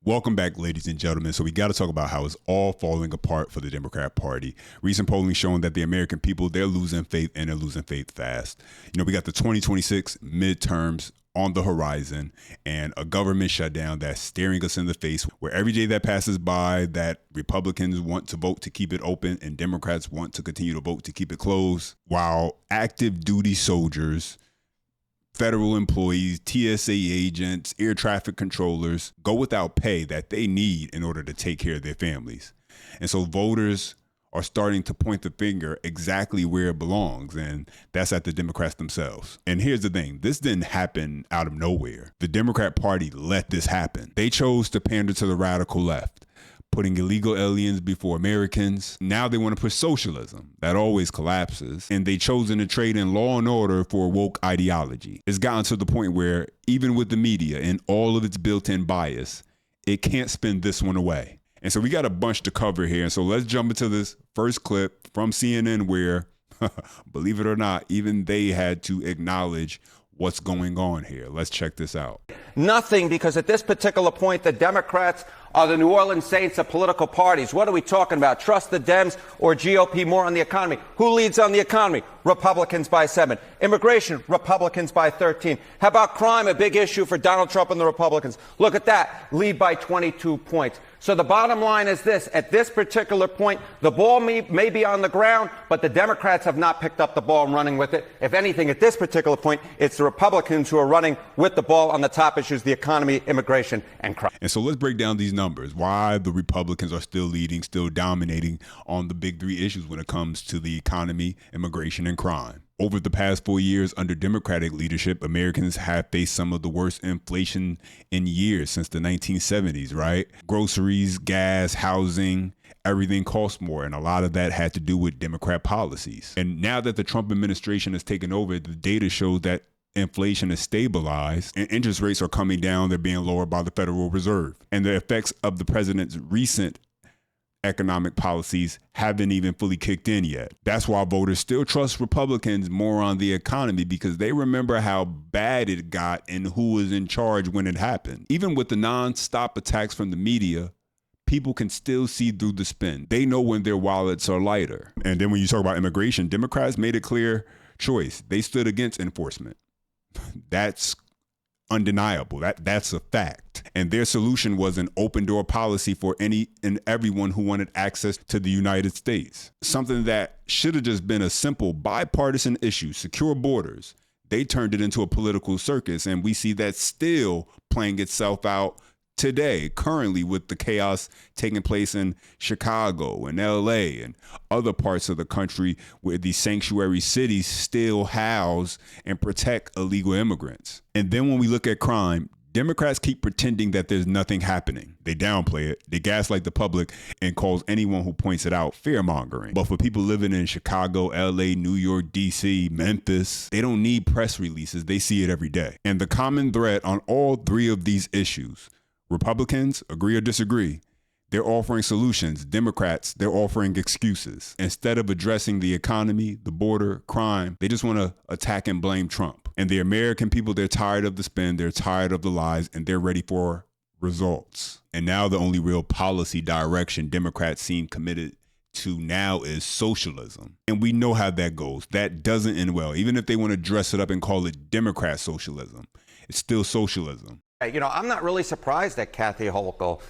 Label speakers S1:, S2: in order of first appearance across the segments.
S1: Welcome back, ladies and gentlemen. So we got to talk about how it's all falling apart for the Democrat Party. Recent polling showing that the American people, they're losing faith, and they're losing faith fast. You know, we got the 2026 midterms on the horizon and a government shutdown that's staring us in the face, where every day that passes by that Republicans want to vote to keep it open and Democrats want to continue to vote to keep it closed, while active duty soldiers, federal employees, TSA agents, air traffic controllers go without pay that they need in order to take care of their families. And so voters are starting to point the finger exactly where it belongs, and that's at the Democrats themselves. And here's the thing, this didn't happen out of nowhere. The Democrat Party let this happen. They chose to pander to the radical left, putting illegal aliens before Americans. Now they want to push socialism. That always collapses. And they chosen to trade in law and order for woke ideology. It's gotten to the point where even with the media and all of its built-in bias, it can't spin this one away. And so we got a bunch to cover here. And so let's jump into this first clip from CNN where, believe it or not, even they had to acknowledge what's going on here. Let's check this out.
S2: Nothing, because at this particular point, the Democrats are the New Orleans Saints of political parties. What are we talking about? Trust the Dems or GOP more on the economy? Who leads on the economy? Republicans by 7. Immigration, Republicans by 13. How about crime, a big issue for Donald Trump and the Republicans? Look at that, lead by 22 points. So the bottom line is this. At this particular point, the ball may be on the ground, but the Democrats have not picked up the ball and running with it. If anything, at this particular point, it's the Republicans who are running with the ball on the top issues, the economy, immigration, and crime.
S1: And so let's break down these numbers, why the Republicans are still leading, still dominating on the big three issues when it comes to the economy, immigration, and crime. Over the past 4 years under Democratic leadership, Americans have faced some of the worst inflation in years since the 1970s, right? Groceries, gas, housing, everything costs more. And a lot of that had to do with Democrat policies. And now that the Trump administration has taken over, the data shows that inflation is stabilized and interest rates are coming down. They're being lowered by the Federal Reserve. And the effects of the president's recent economic policies haven't even fully kicked in yet. That's why voters still trust Republicans more on the economy, because they remember how bad it got and who was in charge when it happened. Even with the non-stop attacks from the media, people can still see through the spin. They know when their wallets are lighter. And then when you talk about immigration, Democrats made a clear choice. They stood against enforcement. That's undeniable. That's a fact. And their solution was an open door policy for any and everyone who wanted access to the United States. Something that should have just been a simple bipartisan issue, secure borders. They turned it into a political circus, and we see that still playing itself out today, currently, with the chaos taking place in Chicago and LA and other parts of the country where these sanctuary cities still house and protect illegal immigrants. And then when we look at crime, Democrats keep pretending that there's nothing happening. They downplay it, they gaslight the public, and calls anyone who points it out fear-mongering. But for people living in Chicago, LA, New York, DC, Memphis, they don't need press releases. They see it every day. And the common thread on all three of these issues, Republicans, agree or disagree, they're offering solutions. Democrats, they're offering excuses. Instead of addressing the economy, the border, crime, they just want to attack and blame Trump. And the American people, they're tired of the spin, they're tired of the lies, and they're ready for results. And now the only real policy direction Democrats seem committed to now is socialism. And we know how that goes. That doesn't end well. Even if they want to dress it up and call it Democrat socialism, it's still socialism.
S2: You know, I'm not really surprised that Kathy Hochul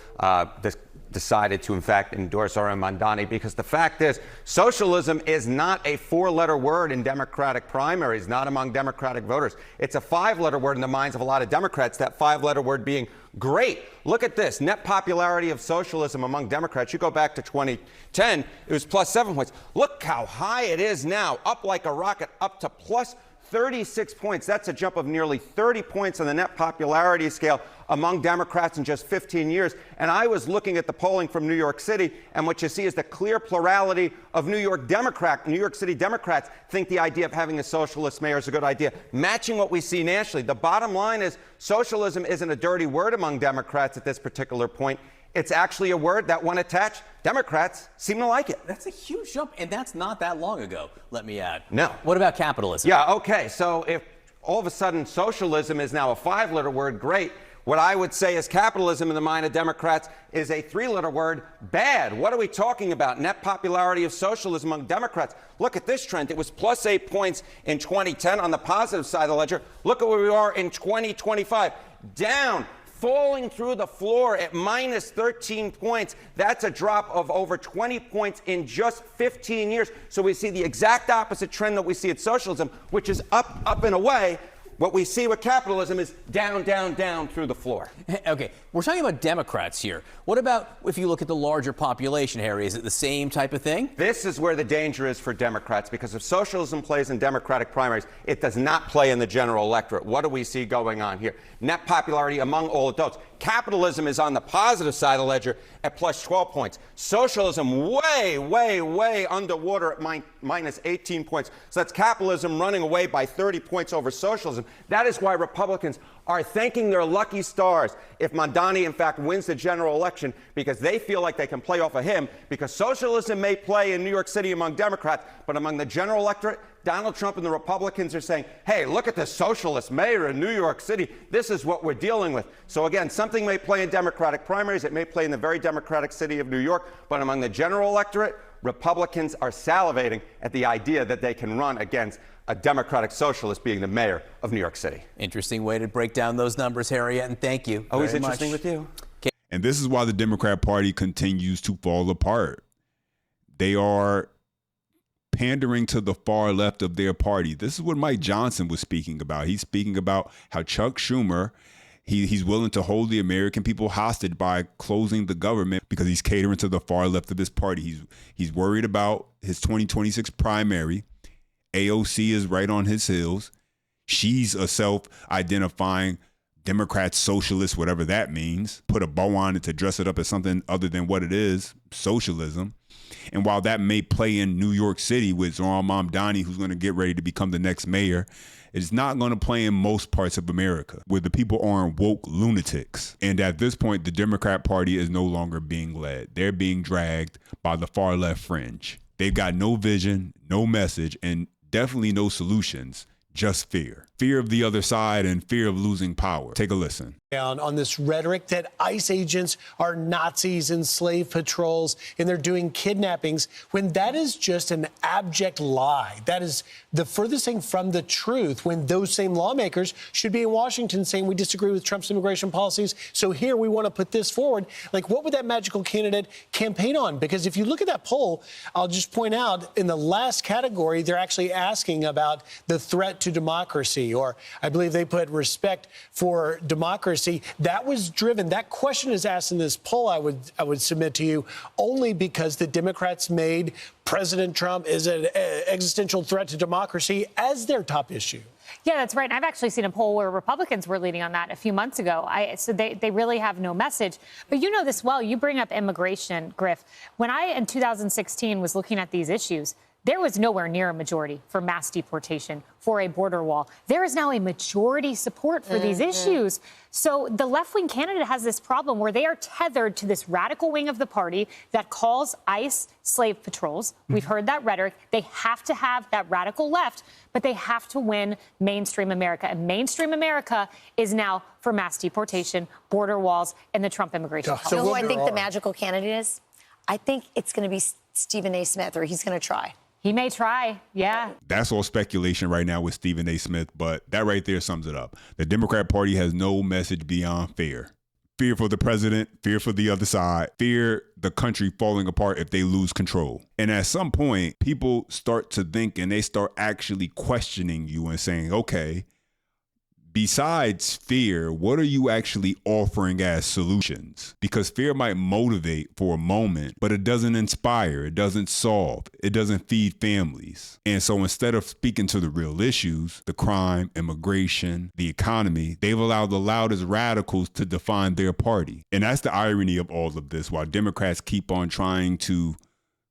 S2: decided to, in fact, endorse R.M. Mandani, because the fact is, socialism is not a 4-letter word in Democratic primaries, not among Democratic voters. It's a 5-letter word in the minds of a lot of Democrats, that 5-letter word being great. Look at this, net popularity of socialism among Democrats. You go back to 2010, it was plus 7 points. Look how high it is now, up like a rocket, up to plus 36 points. That's a jump of nearly 30 points on the net popularity scale among Democrats in just 15 years. And I was looking at the polling from New York City, and what you see is the clear plurality of New York City Democrats think the idea of having a socialist mayor is a good idea, matching what we see nationally. The bottom line is socialism isn't a dirty word among Democrats at this particular point. It's actually a word that, when attached, Democrats seem to like it.
S3: That's a huge jump, and that's not that long ago, let me add.
S2: No.
S3: What about capitalism?
S2: Yeah, okay, so if all of a sudden socialism is now a 5-letter word, great. What I would say is capitalism in the mind of Democrats is a three-letter word, bad. What are we talking about? Net popularity of socialism among Democrats. Look at this trend. It was plus 8 points in 2010 on the positive side of the ledger. Look at where we are in 2025. Down, falling through the floor at minus 13 points. That's a drop of over 20 points in just 15 years. So we see the exact opposite trend that we see at socialism, which is up, up and away. What we see with capitalism is down, down, down through the floor.
S3: Okay, we're talking about Democrats here. What about if you look at the larger population, Harry? Is it the same type of thing?
S2: This is where the danger is for Democrats, because if socialism plays in Democratic primaries, it does not play in the general electorate. What do we see going on here? Net popularity among all adults. Capitalism is on the positive side of the ledger at plus 12 points. Socialism way, way, way underwater at minus 18 points. So that's capitalism running away by 30 points over socialism. That is why Republicans are thanking their lucky stars if Mamdani, in fact, wins the general election, because they feel like they can play off of him, because socialism may play in New York City among Democrats, but among the general electorate, Donald Trump and the Republicans are saying, hey, look at the socialist mayor in New York City. This is what we're dealing with. So again, something may play in Democratic primaries. It may play in the very Democratic city of New York. But among the general electorate, Republicans are salivating at the idea that they can run against a Democratic socialist being the mayor of New York City.
S3: Interesting way to break down those numbers, Harry, and thank you.
S2: Always
S3: very
S2: interesting
S3: much.
S2: with you.
S1: And this is why the Democrat Party continues to fall apart. They are pandering to the far left of their party. This is what Mike Johnson was speaking about. He's speaking about how Chuck Schumer, he's willing to hold the American people hostage by closing the government because he's catering to the far left of his party. He's worried about his 2026 primary. AOC is right on his heels. She's a self-identifying Democrat, socialist, whatever that means. Put a bow on it to dress it up as something other than what it is, socialism. And while that may play in New York City with Zohran Mamdani, who's going to get ready to become the next mayor, it's not going to play in most parts of America where the people aren't woke lunatics. And at this point, the Democrat Party is no longer being led. They're being dragged by the far left fringe. They've got no vision, no message, and definitely no solutions. Just fear. Fear of the other side and fear of losing power. Take a listen.
S4: Down on this rhetoric that ICE agents are Nazis and slave patrols and they're doing kidnappings, when that is just an abject lie. That is the furthest thing from the truth, when those same lawmakers should be in Washington saying we disagree with Trump's immigration policies, so here we want to put this forward. Like, what would that magical candidate campaign on? Because if you look at that poll, I'll just point out in the last category, they're actually asking about the threat to democracy, or I believe they put respect for democracy. That was driven. That question is asked in this poll, I would submit to you, only because the Democrats made President Trump is an existential threat to democracy as their top issue.
S5: Yeah, that's right. And I've actually seen a poll where Republicans were leading on that a few months ago. So they really have no message. But you know this well. You bring up immigration, Griff. When I, in 2016, was looking at these issues, there was nowhere near a majority for mass deportation, for a border wall. There is now a majority support for these issues. So the left-wing candidate has this problem where they are tethered to this radical wing of the party that calls ICE slave patrols. We've heard that rhetoric. They have to have that radical left, but they have to win mainstream America. And mainstream America is now for mass deportation, border walls, and the Trump immigration policy.
S6: You know who I think the magical candidate is? I think it's going to be Stephen A. Smith, or he's going to try.
S5: He may try, yeah.
S1: That's all speculation right now with Stephen A. Smith, but that right there sums it up. The Democrat Party has no message beyond fear. Fear for the president, fear for the other side, fear the country falling apart if they lose control. And at some point, people start to think and they start actually questioning you and saying, okay, besides fear, what are you actually offering as solutions? Because fear might motivate for a moment, but it doesn't inspire, it doesn't solve, it doesn't feed families. And so instead of speaking to the real issues, the crime, immigration, the economy, they've allowed the loudest radicals to define their party. And that's the irony of all of this. While Democrats keep on trying to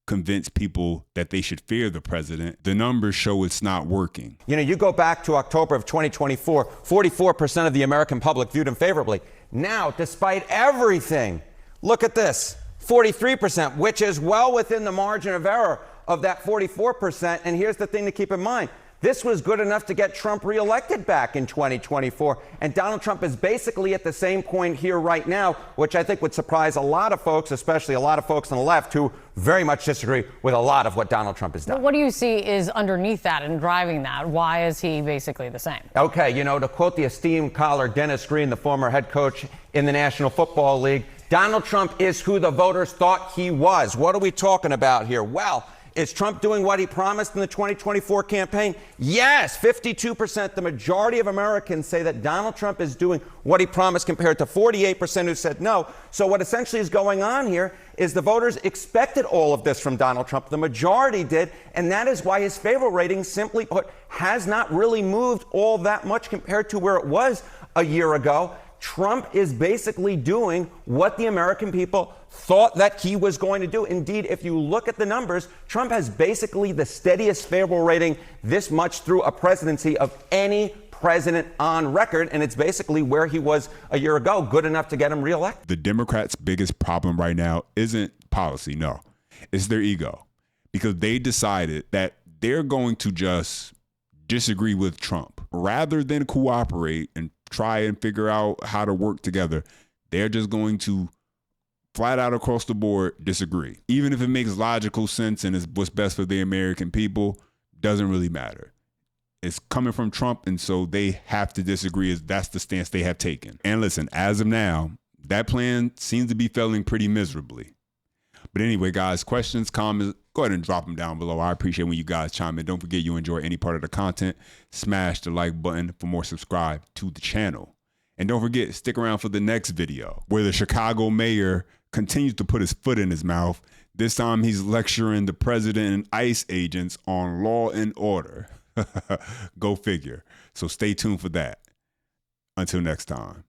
S1: convince people that they should fear the president, the numbers show it's not working.
S2: You know, you go back to October of 2024, 44% of the American public viewed him favorably. Now, despite everything, look at this, 43%, which is well within the margin of error of that 44%. And here's the thing to keep in mind. This was good enough to get Trump reelected back in 2024. And Donald Trump is basically at the same point here right now, which I think would surprise a lot of folks, especially a lot of folks on the left who very much disagree with a lot of what Donald Trump has done.
S7: But what do you see is underneath that and driving that? Why is he basically the same?
S2: Okay, to quote the esteemed caller Dennis Green, the former head coach in the National Football League, Donald Trump is who the voters thought he was. What are we talking about here? Well, is Trump doing what he promised in the 2024 campaign? Yes, 52%. The majority of Americans say that Donald Trump is doing what he promised compared to 48% who said no. So what essentially is going on here is the voters expected all of this from Donald Trump. The majority did, and that is why his favorable rating, simply put, has not really moved all that much compared to where it was a year ago. Trump is basically doing what the American people thought that he was going to do. Indeed, if you look at the numbers, Trump has basically the steadiest favorable rating this much through a presidency of any president on record, and it's basically where he was a year ago, good enough to get him reelected.
S1: The Democrats' biggest problem right now isn't policy, no. It's their ego, because they decided that they're going to just disagree with Trump rather than cooperate and try and figure out how to work together. They're just going to flat out across the board disagree. Even if it makes logical sense and is what's best for the American people, doesn't really matter. It's coming from Trump, and so they have to disagree. That's the stance they have taken. And listen, as of now, that plan seems to be failing pretty miserably. But anyway, guys, questions, comments, go ahead and drop them down below. I appreciate when you guys chime in. Don't forget, you enjoy any part of the content, smash the like button. For more, subscribe to the channel. And don't forget, stick around for the next video where the Chicago mayor continues to put his foot in his mouth. This time he's lecturing the president and ICE agents on law and order. Go figure. So stay tuned for that. Until next time.